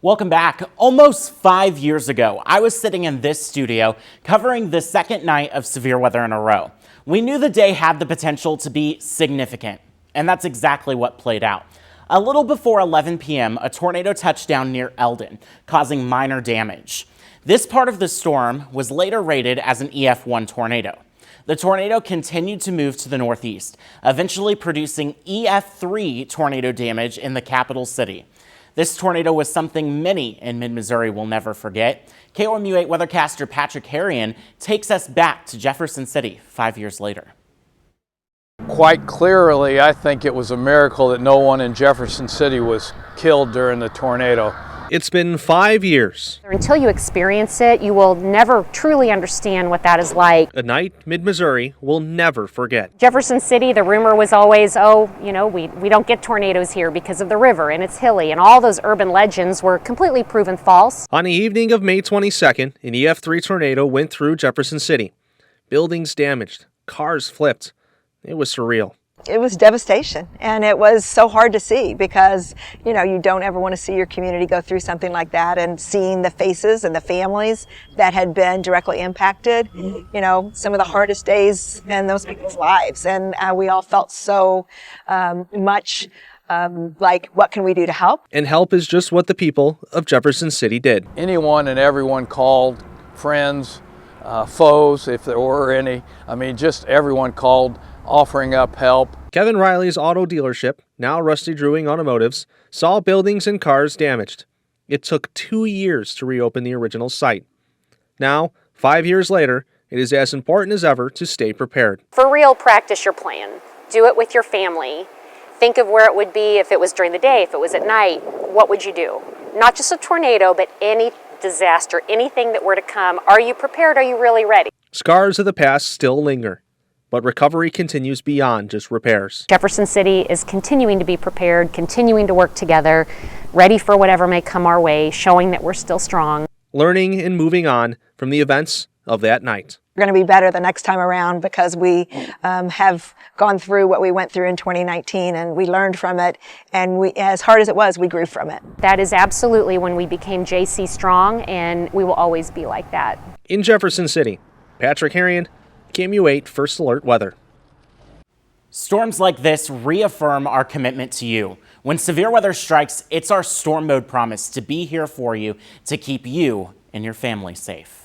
Welcome back. Almost 5 years ago, I was sitting in this studio covering the second night of severe weather in a row. We knew the day had the potential to be significant, and that's exactly what played out. A little before 11 p.m., a tornado touched down near Eldon, causing minor damage. This part of the storm was later rated as an EF1 tornado. The tornado continued to move to the northeast, eventually producing EF3 tornado damage in the capital city. This tornado was something many in mid-Missouri will never forget. KOMU 8 weathercaster Patrick Harrion takes us back to Jefferson City 5 years later. Quite clearly, I think it was a miracle that no one in Jefferson City was killed during the tornado. It's been 5 years. Until you experience it, you will never truly understand what that is like. A night mid-Missouri will never forget. Jefferson City, the rumor was always, we don't get tornadoes here because of the river and it's hilly, and all those urban legends were completely proven false. On the evening of May 22nd, an EF3 tornado went through Jefferson City. Buildings damaged, cars flipped. It was surreal. It was devastation, and it was so hard to see because, you don't ever want to see your community go through something like that, and seeing the faces and the families that had been directly impacted, some of the hardest days in those people's lives. And we all felt so much like, what can we do to help? And help is just what the people of Jefferson City did. Anyone and everyone called, friends, foes, if there were any. Just everyone called, offering up help. Kevin Riley's auto dealership, now Rusty Drewing Automotives, saw buildings and cars damaged. It took 2 years to reopen the original site. Now, 5 years later, it is as important as ever to stay prepared. For real, practice your plan. Do it with your family. Think of where it would be if it was during the day, if it was at night. What would you do? Not just a tornado, but any disaster, anything that were to come. Are you prepared? Are you really ready? Scars of the past still linger, but recovery continues beyond just repairs. Jefferson City is continuing to be prepared, continuing to work together, ready for whatever may come our way, showing that we're still strong. Learning and moving on from the events of that night. We're going to be better the next time around because we have gone through what we went through in 2019, and we learned from it, and as hard as it was, we grew from it. That is absolutely when we became JC Strong, and we will always be like that. In Jefferson City, Patrick Harrion, KOMU 8 First Alert Weather. Storms like this reaffirm our commitment to you. When severe weather strikes, it's our storm mode promise to be here for you to keep you and your family safe.